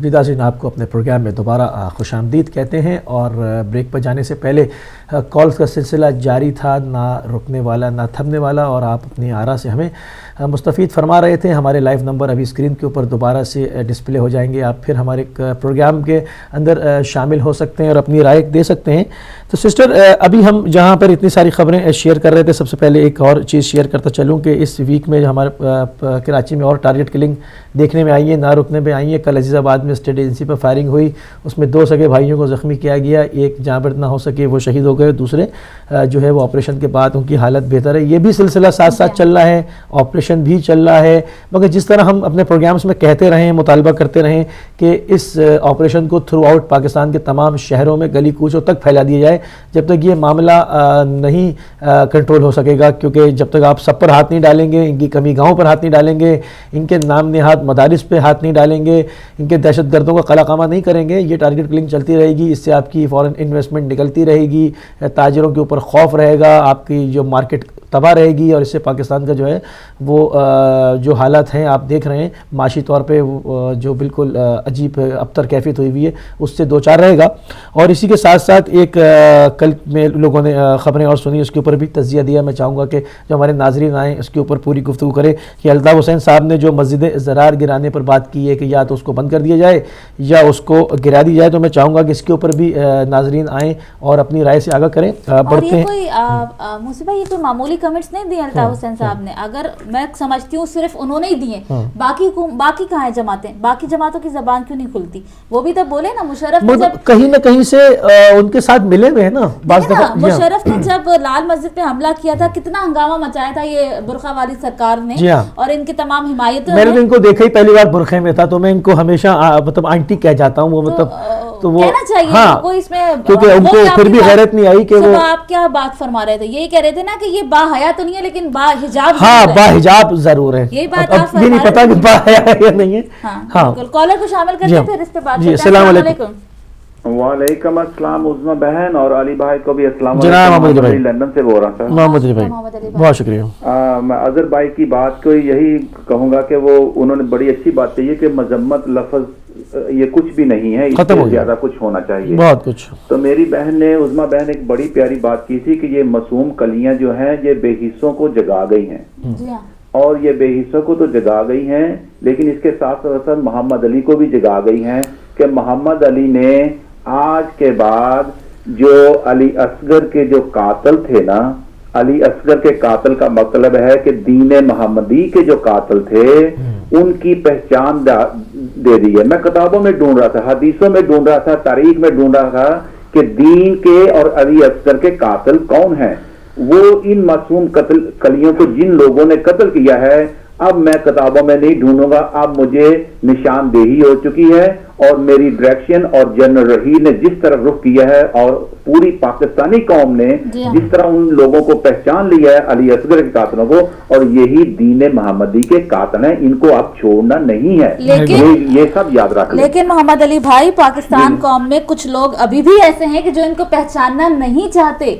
جی ناظرین، آپ کو اپنے پروگرام میں دوبارہ خوش آمدید کہتے ہیں، اور بریک پر جانے سے پہلے کالز کا سلسلہ جاری تھا، نہ رکنے والا نہ تھمنے والا، اور آپ اپنی آراء سے ہمیں مستفید فرما رہے تھے۔ ہمارے لائیو نمبر ابھی اسکرین کے اوپر دوبارہ سے ڈسپلے ہو جائیں گے، آپ پھر ہمارے پروگرام کے اندر شامل ہو سکتے ہیں اور اپنی رائے دے سکتے ہیں۔ تو سسٹر، ابھی ہم جہاں پر اتنی ساری خبریں شیئر کر رہے تھے، سب سے پہلے ایک اور چیز شیئر کرتا چلوں کہ اس ویک میں ہمارے کراچی میں اور ٹارگٹ کلنگ دیکھنے میں آئی ہے، نہ رکنے میں آئی ہے۔ کل عزیز آباد میں اسٹیٹ ایجنسی پر فائرنگ ہوئی، اس میں 2 سگے بھائیوں کو زخمی کیا گیا، ایک جاں بحث نہ ہو سکے وہ شہید ہو گئے، دوسرے جو ہے وہ آپریشن کے بعد ان کی حالت بہتر ہے۔ یہ بھی سلسلہ ساتھ ساتھ چل رہا ہے، آپریشن بھی چل رہا ہے، مگر جس طرح ہم اپنے پروگرامز میں کہتے رہیں، مطالبہ کرتے رہیں کہ اس آپریشن کو تھرو آؤٹ پاکستان کے تمام شہروں میں گلی کوچوں تک پھیلا دیا جائے، جب تک یہ معاملہ نہیں کنٹرول ہو سکے گا، کیونکہ جب تک آپ سب پر ہاتھ نہیں ڈالیں گے، ان کی کمی گاؤں پر ہاتھ نہیں ڈالیں گے، ان کے نام نہاد مدارس پہ ہاتھ نہیں ڈالیں گے، ان کے دہشت گردوں کا قلع قامہ نہیں کریں گے، یہ ٹارگٹ کلنگ چلتی رہے گی۔ اس سے آپ کی فورن انویسٹمنٹ نکلتی رہے گی، تاجروں کے اوپر خوف رہے گا، آپ کی جو مارکیٹ تباہ رہے گی، اور اس سے پاکستان کا جو ہے وہ جو حالات ہیں آپ دیکھ رہے ہیں معاشی طور پہ جو بالکل عجیب ابتر کیفیت ہوئی ہوئی ہے، اس سے 2-4 رہے گا۔ اور اسی کے ساتھ ساتھ ایک کل میں لوگوں نے خبریں اور سنی، اس کے اوپر بھی تجزیہ دیا۔ میں چاہوں گا کہ جو ہمارے ناظرین آئیں اس کے اوپر پوری گفتگو کرے کہ الطاف حسین صاحب نے جو مسجد زرار گرانے پر بات کی ہے کہ یا تو اس کو بند کر دیا جائے یا اس کو گرا دی جائے، تو میں چاہوں گا کہ اس کے اوپر بھی ناظرین آئیں اور اپنی رائے سے آگاہ کریں۔ بڑھتے ہیں موسی بھائی، یہ کوئی معمولی کمنٹس نہیں دیے الطاف حسین صاحب نے، اگر میں سمجھتی ہوں صرف انہوں نے ہی دیے، باقی کہاں ہیں جماعتیں؟ باقی جماعتوں کی زبان کیوں نہیں کھلتی؟ وہ بھی تو بولے نا، مشرف نے جب کہیں نہ کہیں سے ان کے ساتھ ملے ہوئے ہیں نا بعض دفعہ، مشرف نے جب لال مسجد پہ حملہ کیا تھا کتنا ہنگامہ مچایا تھا یہ برقع والی سرکار نے، اور ان کی تمام حمایت۔ میں نے ان کو دیکھا ہی پہلی بار برقعے میں تھا، تو میں ان کو ہمیشہ مطلب آنٹی کہہ جاتا ہوں، وہ مطلب تو وہ کہنا چاہیے کوئی اس میں، کیونکہ ان کو پھر بھی غیرت نہیں آئی کہ وہ آپ کیا بات فرما رہے تھے، یہی کہہ رہے تھے نا کہ یہ با حیا تو نہیں ہے لیکن با حجاب، ہاں با حجاب ضرور ہے، یہی بات آپ یہ نہیں پتا کہ با حیا ہے یا نہیں ہے۔ ہاں کالر کو شامل کرتے ہیں، پھر اس پہ بات کرتے ہیں۔ السلام علیکم۔ وعلیکم السلام عظمہ بہن، اور علی بھائی کو بھی السلام علیکم۔ جناب محمد علی بھائی لندن سے بول رہا تھا۔ محمد علی بھائی بہت شکریہ۔ میں اظہر بھائی کی بات کو یہی کہوں گا کہ وہ انہوں نے بڑی اچھی بات کہی ہے کہ مذمت لفظ یہ کچھ بھی نہیں ہے، اس سے زیادہ کچھ ہونا چاہیے، بہت کچھ۔ تو میری بہن نے، عظمہ بہن، ایک بڑی پیاری بات کی تھی کہ یہ معصوم کلیاں جو ہیں یہ بے حصوں کو جگا گئی ہیں، اور یہ بے حصوں کو تو جگا گئی ہیں، لیکن اس کے ساتھ ساتھ محمد علی کو بھی جگا گئی ہیں کہ محمد علی نے آج کے بعد جو علی اصغر کے جو قاتل تھے نا، علی اصغر کے قاتل کا مطلب ہے کہ دین محمدی کے جو قاتل تھے ان کی پہچان دے دی ہے۔ میں کتابوں میں ڈھونڈ رہا تھا، حدیثوں میں ڈھونڈ رہا تھا، تاریخ میں ڈھونڈ رہا تھا کہ دین کے اور علی اصغر کے قاتل کون ہیں۔ وہ ان معصوم کلیوں کو جن لوگوں نے قتل کیا ہے، اب میں کتابوں میں نہیں ڈھونڈوں گا، اب مجھے نشاندہی ہو چکی ہے، اور میری ڈائریکشن اور جنرل رحیل نے جس طرح رخ کیا ہے اور پوری پاکستانی قوم نے جس طرح ان لوگوں کو پہچان لیا ہے علی اصغر کے قاتلوں کو، اور یہی دین محمدی کے قاتل ہیں، ان کو اب چھوڑنا نہیں ہے، یہ سب یاد رکھ لیں۔ لیکن محمد علی بھائی، پاکستان قوم میں کچھ لوگ ابھی بھی ایسے ہیں کہ جو ان کو پہچاننا نہیں چاہتے۔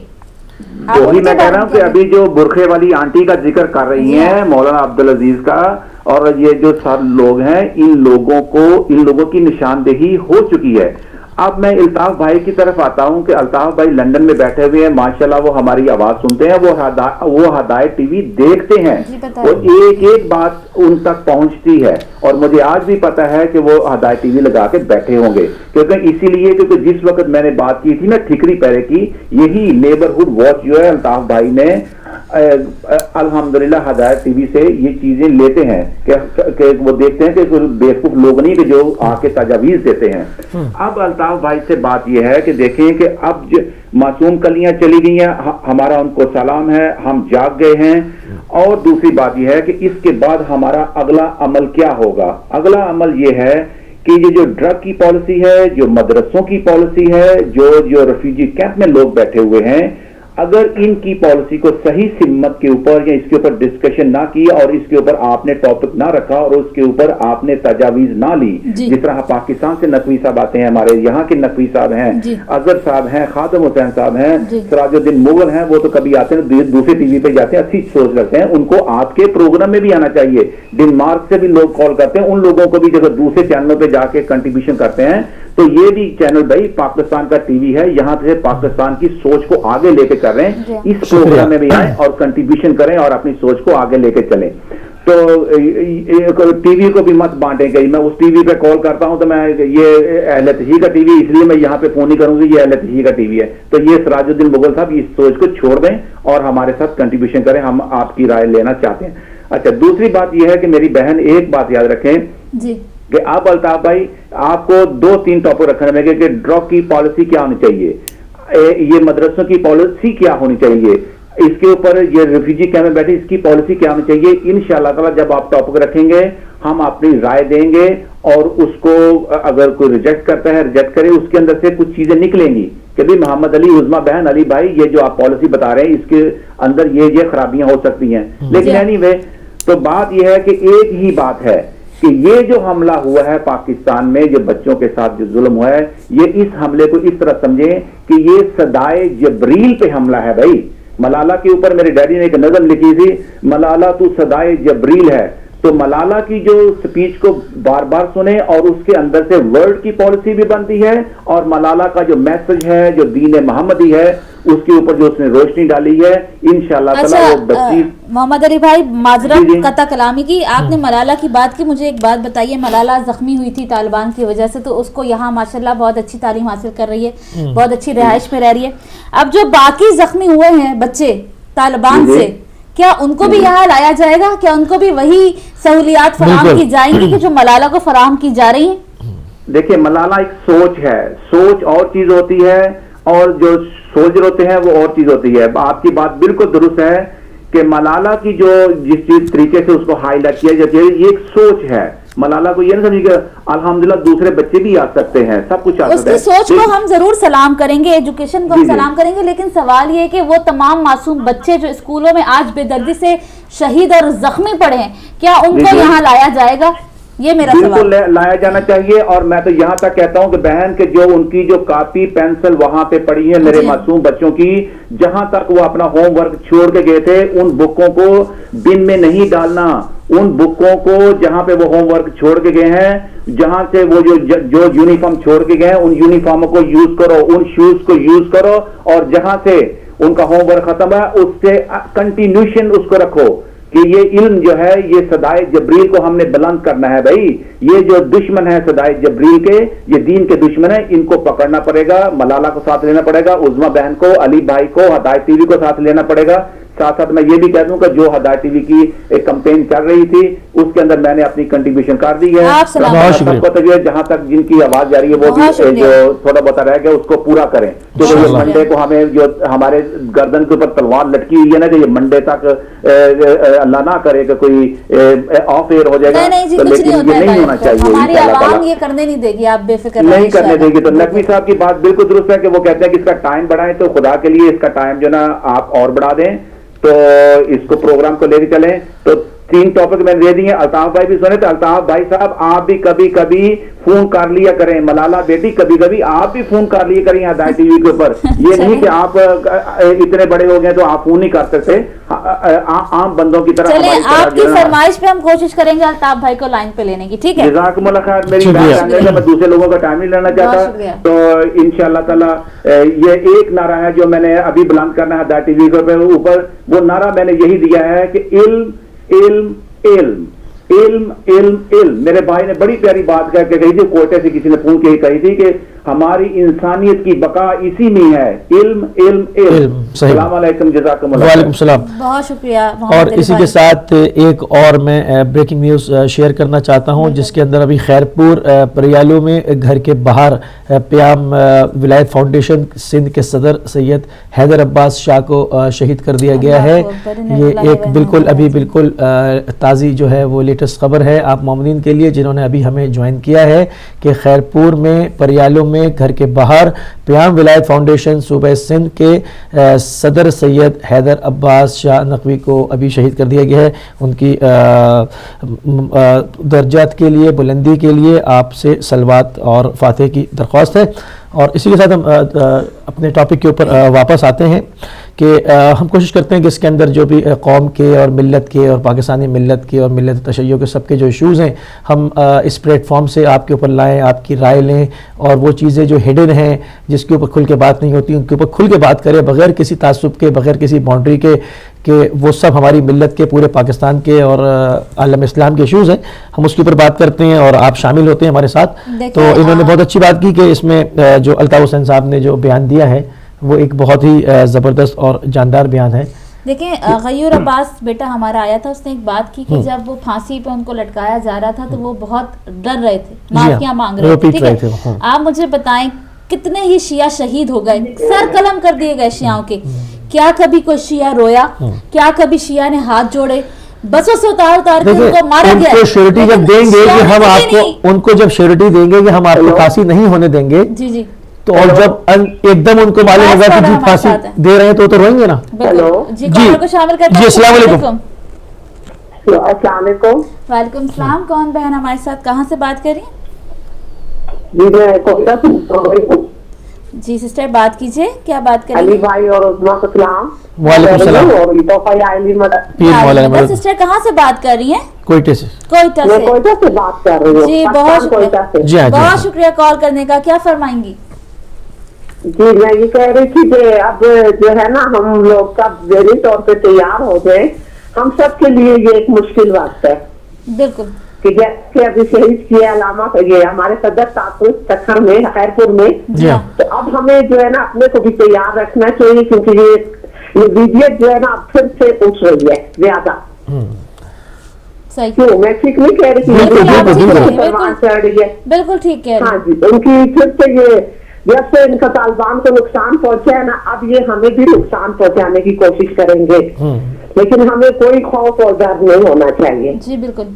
وہی میں کہہ رہا ہوں کہ ابھی جو برقعے والی آنٹی کا ذکر کر رہی ہیں مولانا عبدالعزیز کا، اور یہ جو سب لوگ ہیں، ان لوگوں کی نشاندہی ہو چکی ہے۔ اب میں الطاف بھائی کی طرف آتا ہوں کہ الطاف بھائی لندن میں بیٹھے ہوئے ہیں، ماشاءاللہ وہ ہماری آواز سنتے ہیں، وہ ہدایت ٹی وی دیکھتے ہیں، وہ ایک ایک بات ان تک پہنچتی ہے، اور مجھے آج بھی پتا ہے کہ وہ ہدایت ٹی وی لگا کے بیٹھے ہوں گے، کیونکہ جس وقت میں نے بات کی تھی نا ٹھکری پیرے کی، یہی نیبرہڈ واچ جو ہے الطاف بھائی نے الحمدللہ ہدایت ٹی وی سے یہ چیزیں لیتے ہیں کہ وہ دیکھتے ہیں کہ بیوقوف لوگ نہیں کہ جو آ کے تجاویز دیتے ہیں۔ اب الطاف بھائی سے بات یہ ہے کہ دیکھیں کہ اب معصوم کلیاں چلی گئی ہیں، ہمارا ان کو سلام ہے، ہم جاگ گئے ہیں، اور دوسری بات یہ ہے کہ اس کے بعد ہمارا اگلا عمل کیا ہوگا۔ اگلا عمل یہ ہے کہ یہ جو ڈرگ کی پالیسی ہے، جو مدرسوں کی پالیسی ہے، جو ریفیوجی کیمپ میں لوگ بیٹھے ہوئے ہیں، اگر ان کی پالیسی کو صحیح سمت کے اوپر یا اس کے اوپر ڈسکشن نہ کی اور اس کے اوپر آپ نے ٹاپک نہ رکھا اور اس کے اوپر آپ نے تجاویز نہ لی، جس طرح پاکستان سے نقوی صاحب آتے ہیں، ہمارے یہاں کے نقوی صاحب ہیں، اظہر صاحب ہیں، خادم حسین صاحب ہیں، سراج الدین مغل ہیں، وہ تو کبھی آتے ہیں دوسرے ٹی وی پہ جاتے ہیں، اچھی سوچ رکھتے ہیں، ان کو آپ کے پروگرام میں بھی آنا چاہیے۔ ڈنمارک سے بھی لوگ کال کرتے ہیں، ان لوگوں کو بھی جب دوسرے چینلوں پہ جا کے کنٹریبیوشن کرتے ہیں تو یہ بھی چینل بھائی پاکستان کا ٹی وی ہے، یہاں سے پاکستان کی سوچ کو آگے لے کے کر رہے ہیں، اس پروگرام میں بھی آئیں اور کنٹریبیوشن کریں اور اپنی سوچ کو آگے لے کے چلیں۔ تو ٹی وی کو بھی مت بانٹیں گئی، میں اس ٹی وی پہ کال کرتا ہوں تو میں یہ اہل تشیع کا ٹی وی، اس لیے میں یہاں پہ فون نہیں کروں گی، یہ اہل تشیع کا ٹی وی ہے۔ تو یہ سراج الدین مغل صاحب اس سوچ کو چھوڑ دیں اور ہمارے ساتھ کنٹریبیوشن کریں، ہم آپ کی رائے لینا چاہتے ہیں۔ اچھا، دوسری بات یہ ہے کہ میری بہن ایک بات یاد رکھیں کہ آپ الطاف بھائی، آپ کو 2-3 ٹاپک رکھنے میں کہ ڈرگ کی پالیسی کیا ہونی چاہیے، یہ مدرسوں کی پالیسی کیا ہونی چاہیے، اس کے اوپر یہ ریفیوجی کیمپ میں بیٹھے اس کی پالیسی کیا ہونی چاہیے، انشاءاللہ تعالی جب آپ ٹاپک رکھیں گے ہم اپنی رائے دیں گے اور اس کو اگر کوئی ریجیکٹ کرتا ہے ریجیکٹ کرے، اس کے اندر سے کچھ چیزیں نکلیں گی کہ بھی محمد علی، عظما بہن، علی بھائی، یہ جو آپ پالیسی بتا رہے ہیں اس کے اندر یہ خرابیاں ہو سکتی ہیں، لیکن اینی وے تو بات یہ ہے کہ ایک ہی بات ہے کہ یہ جو حملہ ہوا ہے پاکستان میں، جو بچوں کے ساتھ جو ظلم ہوا ہے، یہ اس حملے کو اس طرح سمجھیں کہ یہ صدائے جبریل پہ حملہ ہے۔ بھائی ملالہ کے اوپر میرے ڈیڈی نے ایک نظم لکھی تھی، ملالہ تو صدائے جبریل ہے، تو ملالہ کی جو سپیچ کو بار بار سنیں اور اس کے اندر سے ورلڈ کی پالیسی بھی بنتی ہے اور ملالہ کا جو میسج ہے، جو دین محمدی ہے، اس کے اوپر جو اس نے روشنی ڈالی ہے، انشاءاللہ تعالی وہ بچی۔ محمد علی بھائی معذرت قطع کلامی کی، آپ نے ملالہ کی بات کی، مجھے ایک بات بتائیے، ملالہ زخمی ہوئی تھی طالبان کی وجہ سے، تو اس کو یہاں ماشاءاللہ بہت اچھی تعلیم حاصل کر رہی ہے، بہت اچھی رہائش میں رہ رہی ہے۔ اب جو باقی زخمی ہوئے ہیں بچے طالبان سے، کیا ان کو بھی یہاں لایا جائے گا؟ کیا ان کو بھی وہی سہولیات فراہم کی جائیں گی کہ جو ملالہ کو فراہم کی جا رہی ہیں؟ دیکھیں ملالہ ایک سوچ ہے، سوچ اور چیز ہوتی ہے اور جو سولجر ہوتے ہیں وہ اور چیز ہوتی ہے۔ آپ کی بات بالکل درست ہے کہ ملالہ کی جو جس چیز طریقے سے اس کو ہائی لائٹ کیا جاتا ہے، یہ ایک سوچ ہے۔ ملالہ کو یہ نہیں سمجھے کہ الحمدللہ دوسرے بچے بھی آ سکتے ہیں، سب کچھ آ سکتا ہے۔ اس کی سوچ کو ہم ضرور سلام کریں گے، ایجوکیشن کو ہم سلام کریں گے، لیکن سوال یہ ہے کہ وہ تمام معصوم بچے جو اسکولوں میں آج بے دردی سے شہید اور زخمی پڑے ہیں، کیا ان کو یہاں لایا جائے گا؟ یہ میرا سوال۔ بالکل لایا جانا چاہیے، اور میں تو یہاں تک کہتا ہوں کہ بہن کہ جو ان کی جو کاپی پینسل وہاں پہ پڑی ہے میرے معصوم بچوں کی، جہاں تک وہ اپنا ہوم ورک چھوڑ کے گئے تھے ان بکوں کو بن میں نہیں ڈالنا، ان بکوں کو جہاں پہ وہ ہوم ورک چھوڑ کے گئے ہیں، جہاں سے وہ جو یونیفارم چھوڑ کے گئے ہیں ان یونیفارموں کو یوز کرو، ان شوز کو یوز کرو، اور جہاں سے ان کا ہوم ورک ختم ہے اس سے کنٹینیوشن اس کو رکھو کہ یہ علم جو ہے یہ صدائے جبریل کو ہم نے بلند کرنا ہے۔ بھائی یہ جو دشمن ہے صدائے جبریل کے، یہ دین کے دشمن ہے، ان کو پکڑنا پڑے گا، ملالہ کو ساتھ لینا پڑے گا، عظما بہن کو، علی بھائی کو، ہدایت ٹی وی کو ساتھ لینا پڑے گا۔ ساتھ ساتھ میں یہ بھی کہہ دوں کہ جو ہدایت ٹی وی کی ایک کمپین چل رہی تھی اس کے اندر میں نے اپنی کنٹریبیوشن کر دی ہے، جہاں تک جن کی آواز جا رہی ہے وہ بھی جو تھوڑا بہت رہ گیا اس کو پورا کریں، کیونکہ یہ منڈے کو ہمیں جو ہمارے گردن کے اوپر تلوار لٹکی ہوئی ہے نا کہ یہ منڈے تک اللہ نہ کرے کہ کوئی آف ایئر ہو جائے گا، لیکن یہ نہیں ہونا چاہیے، ہماری عوام یہ کرنے نہیں دے گی، آپ بے فکر نہیں کرنے دے گی۔ تو نقوی صاحب کی بات بالکل درست ہے کہ وہ کہتے ہیں کہ اس کا ٹائم بڑھائیں، تو خدا کے لیے اس کا ٹائم جو نا آپ اور بڑھا دیں، تو اس کو پروگرام کو لے کے چلیں۔ تو 3 ٹاپک میں نے دے دیے، الطاف بھائی بھی سنے، تو الطاف بھائی صاحب آپ بھی کبھی کبھی فون کر لیا کریں، ملالہ بیٹی کبھی کبھی آپ بھی فون کر لیا کریں ہدایت ٹی وی کے اوپر، یہ نہیں کہ آپ اتنے بڑے ہو گئے تو آپ فون نہیں کر سکتے، عام بندوں کی طرح۔ چلیں آپ کی فرمائش پہ ہم کوشش کریں گے الطاف بھائی کو لائن پہ لینے کی، ٹھیک ہے؟ جزاکم اللہ خیر۔ میری میں دوسرے لوگوں کا ٹائم نہیں لینا چاہتا، تو انشاءاللہ تعالی یہ ایک نعرہ ہے جو میں نے ابھی بلند کرنا ہے ہدایت ٹی وی کے اوپر، وہ نعرہ میں نے یہی دیا ہے کہ علم علم علم علم علم علم۔ میرے بھائی نے بڑی پیاری بات کہہ کے کہی تھی، کوئٹے سے کسی نے فون کی کہی تھی کہ ہماری انسانیت کی بقا اسی میں ہے، علم علم علم۔ السلام علیکم، جزاکم اللہ۔ وعلیکم السلام، بہت شکریہ۔ اور اسی کے ساتھ ایک اور میں بریکنگ نیوز شیئر کرنا چاہتا ہوں، جس کے اندر ابھی خیرپور پریالو میں گھر کے باہر پیام ولایت فاؤنڈیشن سندھ کے صدر سید حیدر عباس شاہ کو شہید کر دیا گیا ہے۔ یہ ایک بالکل ابھی بالکل تازی جو ہے وہ لیٹسٹ لیٹسٹ خبر ہے آپ مومنین کے لیے جنہوں نے ابھی ہمیں جوائن کیا ہے کہ خیرپور میں پریالوں میں گھر کے باہر پیام ولایت فاؤنڈیشن صوبہ سندھ کے صدر سید حیدر عباس شاہ نقوی کو ابھی شہید کر دیا گیا ہے. ان کی درجات کے لیے بلندی کے لیے آپ سے صلوات اور فاتحہ کی درخواست ہے. اور اسی کے ساتھ ہم اپنے ٹاپک کے اوپر واپس آتے ہیں کہ ہم کوشش کرتے ہیں کہ اس کے اندر جو بھی قوم کے اور ملت کے اور پاکستانی ملت کے اور ملت تشیع کے سب کے جو ایشوز ہیں ہم اس پلیٹ فارم سے آپ کے اوپر لائیں, آپ کی رائے لیں, اور وہ چیزیں جو ہڈن ہیں جس کے اوپر کھل کے بات نہیں ہوتی ان کے اوپر کھل کے بات کریں بغیر کسی تعصب کے, بغیر کسی باؤنڈری کے, کہ وہ سب ہماری ملت کے, پورے پاکستان کے اور عالم اسلام کے ایشوز ہیں. ہم اس کے اوپر بات کرتے ہیں اور آپ شامل ہوتے ہیں ہمارے ساتھ. تو انہوں نے بہت اچھی بات کی کہ اس میں جو الطاف حسین صاحب نے جو بیان دیا ہے وہ ایک بہت ہی زبردست اور جاندار بیان ہے. دیکھیں غیور عباس بیٹا ہمارا آیا تھا, اس نے ایک بات کی کہ جب وہ پھانسی پہ ان کو لٹکایا جا رہا تھا تو وہ بہت ڈر رہے تھے, معافیاں مانگ رہے تھے. ٹھیک ہے, آپ مجھے بتائیں کتنے ہی شیعہ شہید ہو گئے, سر قلم کر دیے گئے شیعوں کے. کیا کبھی کوئی شیعہ رویا؟ کیا کبھی شیعہ نے ہاتھ جوڑے؟ بسوں سے اتار کے ان کو مارا گیا. ان کو شیورٹی جب دیں گے کہ ہم آپ کو, ان کو جب شیورٹی دیں گے کہ ہم آپ کو پھانسی نہیں ہونے دیں گے, جی جی, تو اور جب ایک دم ان کو معلوم ہوگا کہ جی پھانسی دے رہے ہیں تو روئیں گے نا. جی کو شامل کرتے ہیں. السلام علیکم. السلام علیکم. وعلیکم السلام. کون بہن ہمارے ساتھ, کہاں سے بات کر رہی ہیں؟ جی سسٹر بات کیجئے, کیا بات کریں؟ علی بھائی اور عظمیٰ کو سلام. وعلیکم السلام. سسٹر کہاں سے بات کر رہی ہیں؟ کوئٹہ سے. کوئٹہ سے بات کر رہی ہوں. جی بہت شکریہ, بہت شکریہ کال کرنے کا. کیا فرمائیں گی؟ جی میں یہ کہہ رہی تھی کہ اب جو ہے نا ہم لوگ سب ذہنی طور پہ تیار ہو جائیں. ہم سب کے لیے یہ ایک مشکل وقت ہے. بالکل, کہ جیسے ابھی شہید کیا علامہ یہ ہمارے صدر تخر میں خیرپور میں, تو اب ہمیں جو ہے نا اپنے کو بھی تیار رکھنا چاہیے کیونکہ یہ ویڈیو جو ہے نا اب پھر سے اٹھ رہی ہے زیادہ. کیوں میں ٹھیک نہیں کہہ رہی تھی؟ بالکل ٹھیک ہے. ہاں جی, ان کی پھر سے یہ جیسے ان کا طالبان کو نقصان پہنچا ہے نا, اب یہ ہمیں بھی نقصان پہنچانے کی کوشش کریں گے, لیکن ہمیں کوئی خوف اور ڈر نہیں ہونا چاہیے. جی بالکل,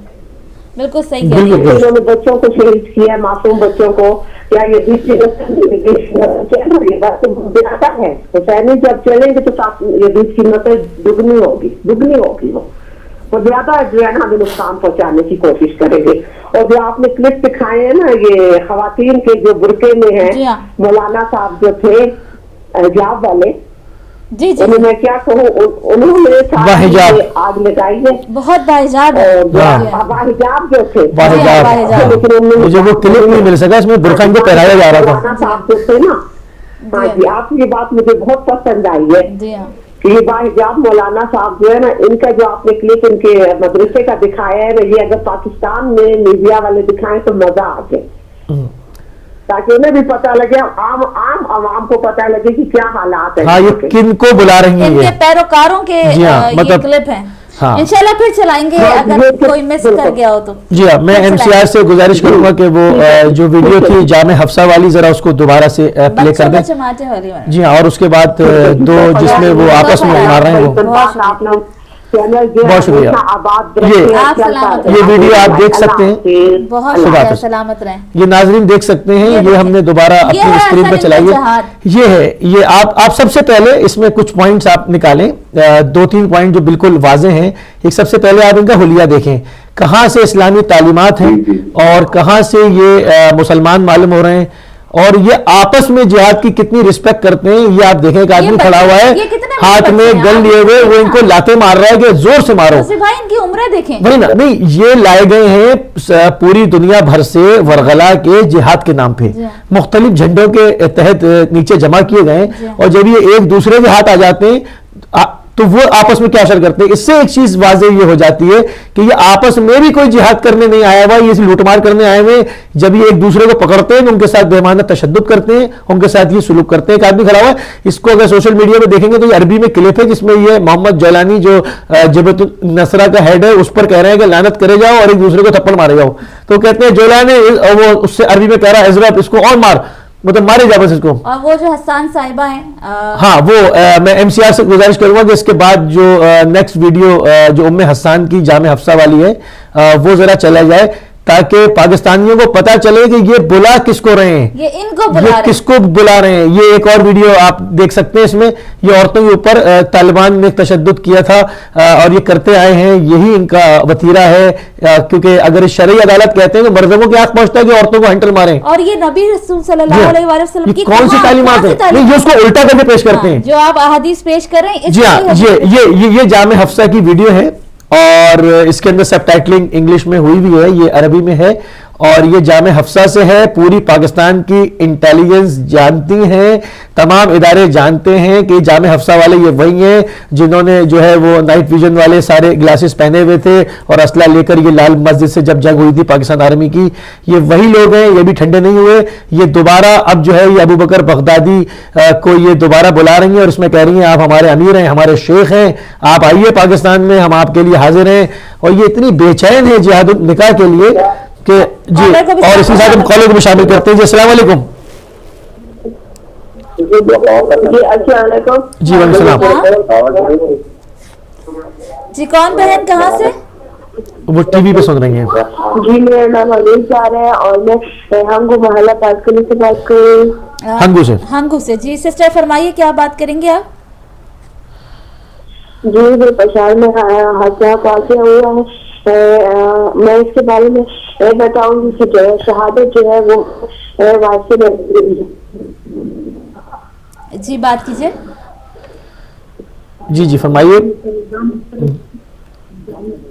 بالکل صحیح کہہ رہی ہیں. انہوں نے بچوں کو شہید کیا ہے, معصوم بچوں کو. کیا یہ بہتر ہے حسینی جب چلیں گے تو یہ بیچ کی نسل دگنی ہوگی. وہ زیادہ جو ہے نا ہمیں نقصان پہنچانے کی کوشش کریں گے. اور جو آپ نے کلپ دکھائے ہیں نا یہ خواتین کے جو برقعے میں ہیں, مولانا صاحب جو تھے حجاب والے, جی جی, میں کیا کہوں, انہوں نے آگ لگائی ہے. بہت باحجاب جو تھے, مجھے وہ کلپ نہیں مل سکا, اس میں برقع ان کو پہنایا جا رہا تھا. صاحب جو تھے نا, ہاں جی, آپ کی یہ بات مجھے بہت پسند آئی ہے کہ یہ باحجاب مولانا صاحب جو ہے نا, ان کا جو آپ نے کلپ ان کے مدرسے کا دکھایا ہے, یہ اگر پاکستان میں میڈیا والے دکھائیں تو مزہ آ جائے, تاکہ انہیں بھی پتہ لگے, عام عوام کو پتہ لگے کہ کیا حالات ہیں. ہاں, یہ کن کو بلا رہی ہیں, ان کے پیروکاروں کے یہ کلپ ہیں. انشاءاللہ پھر چلائیں گے اگر کوئی مس کر گیا ہو تو. جی ہاں, میں ایم سی آر سے گزارش کروں گا کہ وہ جو ویڈیو تھی جامع حفصہ والی ذرا اس کو دوبارہ سے پلے کر دیں. جی ہاں, اور اس کے بعد دو جس میں وہ آپس میں مار رہے ہیں وہ. بہت شکریہ. یہ ویڈیو آپ دیکھ سکتے ہیں, بہت سلامت رہیں. یہ ناظرین دیکھ سکتے ہیں, یہ ہم نے دوبارہ اپنی اسکرین پہ چلائی ہے. یہ ہے, یہ آپ سب سے پہلے اس میں کچھ پوائنٹس آپ نکالیں, 2-3 پوائنٹ جو بالکل واضح ہیں. ایک سب سے پہلے آپ ان کا حلیہ دیکھیں, کہاں سے اسلامی تعلیمات ہیں اور کہاں سے یہ مسلمان معلوم ہو رہے ہیں, اور یہ آپس میں جہاد کی کتنی رسپیکٹ کرتے ہیں. یہ آپ دیکھیں, ایک آدمی کھڑا ہوا ہے ہاتھ میں گن لیے ہوئے, وہ ان کو لاتے مار رہا ہے کہ زور سے مارو. ان کی عمریں دیکھیں. وہی نا, نہیں, یہ لائے گئے ہیں پوری دنیا بھر سے ورغلا کے جہاد کے نام پہ, مختلف جھنڈوں کے تحت نیچے جمع کیے گئے ہیں, اور جب یہ ایک دوسرے کے ہاتھ آ جاتے ہیں تو وہ آپس میں کیا اثر کرتے ہیں. اس سے ایک چیز واضح یہ ہو جاتی ہے کہ یہ آپس میں بھی کوئی جہاد کرنے نہیں آیا ہوا, یہ لوٹ مار کرنے آئے ہوئے. جب یہ ایک دوسرے کو پکڑتے ہیں تو ان کے ساتھ بے معنی تشدد کرتے ہیں, ان کے ساتھ یہ سلوک کرتے ہیں. ایک آدمی کھڑا ہوا ہے, اس کو اگر سوشل میڈیا پہ دیکھیں گے تو یہ عربی میں کلپ ہے جس میں یہ محمد جولانی جو جبہت النصرہ کا ہیڈ ہے اس پر کہہ رہے ہیں کہ لعنت کرے جاؤ اور ایک دوسرے کو تھپڑ مارے جاؤ. تو کہتے ہیں جولانی, وہ اس سے عربی میں کہہ رہا ہے حضرت اس کو اور مار. مطلب مارے جا بس اس کو. اور وہ جو حسان صاحبہ ہیں ہاں وہ میں ایم سی آر سے گزارش کروں گا کہ اس کے بعد جو نیکسٹ ویڈیو جو ام حسان کی جامع حفصہ والی ہے وہ ذرا چلا جائے تاکہ پاکستانیوں کو پتا چلے کہ یہ بلا کس کو رہے ہیں, یہ ان کو بلا یہ کس کو بلا رہے ہیں. یہ ایک اور ویڈیو آپ دیکھ سکتے ہیں, اس میں یہ عورتوں کے اوپر طالبان نے تشدد کیا تھا اور یہ کرتے آئے ہیں, یہی ان کا وتیرہ ہے. کیونکہ اگر شرعی عدالت کہتے ہیں تو مردوں کی آنکھ پہنچتا ہے کہ عورتوں کو ہینڈل ماریں. اور یہ نبی رسول صلی اللہ علیہ وسلم کی کون سی تعلیمات ہیں نہیں یہ اس کو الٹا کر کے پیش کرتے ہیں جو آپ احادیث پیش کر رہے ہیں. جی ہاں یہ جامع حفصہ کی ویڈیو ہے اور اس کے اندر سب ٹائٹلنگ انگلش میں ہوئی بھی ہے, یہ عربی میں ہے اور یہ جامع حفصہ سے ہے. پوری پاکستان کی انٹیلیجنس جانتی ہیں, تمام ادارے جانتے ہیں کہ جامع حفصہ والے یہ وہی ہیں جنہوں نے جو ہے وہ نائٹ ویژن والے سارے گلاسز پہنے ہوئے تھے اور اسلحہ لے کر یہ لال مسجد سے جب جنگ ہوئی تھی پاکستان آرمی کی, یہ وہی لوگ ہیں. یہ بھی ٹھنڈے نہیں ہوئے, یہ دوبارہ اب جو ہے یہ ابو بکر بغدادی کو یہ دوبارہ بلا رہی ہیں اور اس میں کہہ رہی ہیں آپ ہمارے امیر ہیں, ہمارے شیخ ہیں, آپ آئیے پاکستان میں, ہم آپ کے لیے حاضر ہیں. اور یہ اتنی بے چین ہے جہاد النکاح کے لیے کہ جی. اور اسی ساتھ ہم کالر کو بھی شامل کرتے ہیں. جی السلام علیکم. جی السلام علیکم. جی وعلیکم السلام. جی کون بہن کہاں سے؟ وہ ٹی وی پہ سن رہی ہیں. جی میرا نام علی سار ہے اور میں ہنگو محلہ پاسکلی سے بات کر رہی ہوں. ہنگو سے. جی سسٹر فرمائیے کیا بات کریں گے آپ؟ جی میرے پشار میں حادثہ واقع ہوا ہے. میں اس کے بارے میں بتاؤں گی کہ جو ہے شہادت جو ہے وہ واسطے میں. جی بات کیجیے. جی جی فرمائیے.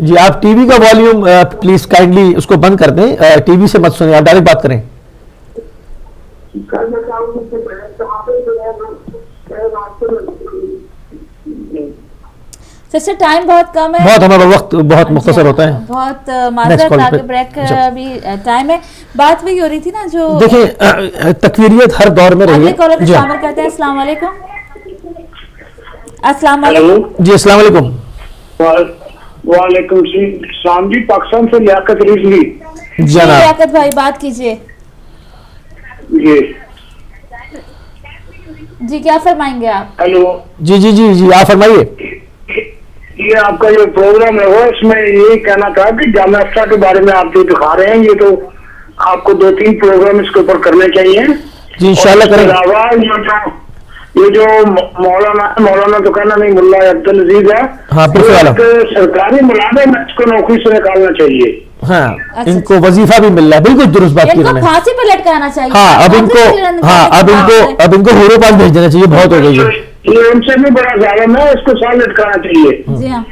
جی آپ ٹی وی کا والیوم پلیز کائنڈلی اس کو بند کر دیں, ٹی وی سے مت سنیں, آپ ڈائریکٹ بات کریں. سسٹر ٹائم بہت کم ہے, بہت ہمارا وقت بہت مختصر ہوتا ہے, بہت معذرت آگے بریک بھی ٹائم ہے. بات وہی ہو رہی تھی نا جو دیکھیں تکفیریت ہر دور میں رہی ہے. کالر کو شامل کرتے ہیں. السلام علیکم. السلام علیکم. جی السلام علیکم. وعلیکم السلام. جی پاکستان سے لیاقت رضوی. جی لیاقت بھائی بات کیجیے. جی کیا فرمائیں گے آپ؟ ہیلو. جی جی جی جی آپ فرمائیے. یہ آپ کا جو پروگرام ہے وہ اس میں یہی کہنا تھا کہ جامع حفصہ کے بارے میں آپ جو دکھا رہے ہیں یہ تو آپ کو 2-3 پروگرام اس کے اوپر کرنے چاہیے. جی انشاءاللہ کریں گے. یہ جو مولانا تو کہنا نہیں ملا عبدالعزیز ہے, سرکاری ملازم میں اس کو نوکری سے نکالنا چاہیے. ہاں ان کو وظیفہ بھی مل رہا ہے. بالکل درست بات کی انہوں نے. پھانسی پہ لٹکانا چاہیے. ہاں اب ان کو ہورو پاس بھیج دینا چاہیے, بہت ہو گئی ہے. یہ ان سے بھی بڑا ظالم ہے, اس کو سال لٹکانا چاہیے. جی ہاں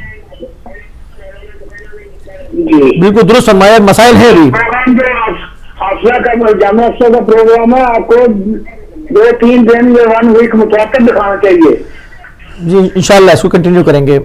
جی بالکل درست فرمایا. مسائل ہے بھی. حافظہ کا جامع حفصہ کا پروگرام ہے, آپ کو 2-3 دن یا 1 ویک متواتر دکھانا چاہیے. جی انشاءاللہ اس کو کنٹینیو کریں گے.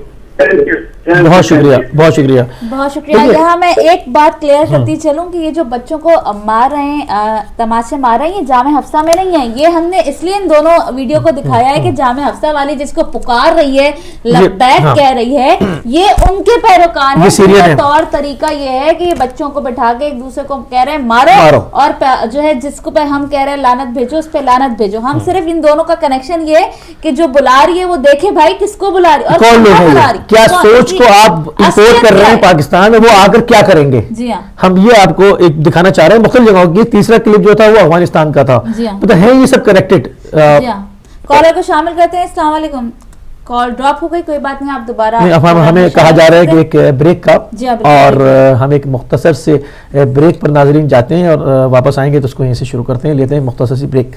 بہت شکریہ بہت شکریہ بہت شکریہ. یہاں میں ایک بات کلیئر کرتی چلوں کہ یہ جو بچوں کو مار رہے ہیں, تماشے مار رہے ہیں, یہ جامع حفصہ میں نہیں ہے. یہ ہم نے اس لیے ان دونوں ویڈیو کو دکھایا ہے کہ جامع حفصہ والی جس کو پکار رہی ہے, لبیک کہہ رہی ہے, یہ ان کے پیروکار ہیں. طور طریقہ یہ ہے کہ یہ بچوں کو بٹھا کے ایک دوسرے کو کہہ رہے ہیں مارو, اور جو ہے جس کو ہم کہہ رہے ہیں لعنت بھیجو, اس پہ لعنت بھیجو. ہم صرف ان دونوں کا کنیکشن یہ ہے کہ جو بلا رہی ہے وہ دیکھے بھائی کس کو بلا رہی ہے اور بلا رہی, کیا سوچ کو آپ امپورٹ کر رہے ہیں پاکستان میں, وہ آ کر کیا کریں گے. جی ہاں ہم یہ آپ کو ایک دکھانا چاہ رہے ہیں مختلف جگہوں کی. تیسرا کلپ جو تھا وہ افغانستان کا تھا. مطلب ہے یہ سب کنیکٹڈ. جی ہاں کالر کو شامل کرتے ہیں. السلام علیکم. کال ڈراپ ہو گئی, کوئی بات نہیں, آپ دوبارہ. ہمیں کہا جا رہا ہے کہ ایک بریک کا, اور ہم ایک مختصر سے بریک پر ناظرین جاتے ہیں اور واپس آئیں گے تو اس کو یہیں سے شروع کرتے ہیں. لیتے ہیں مختصر سی بریک.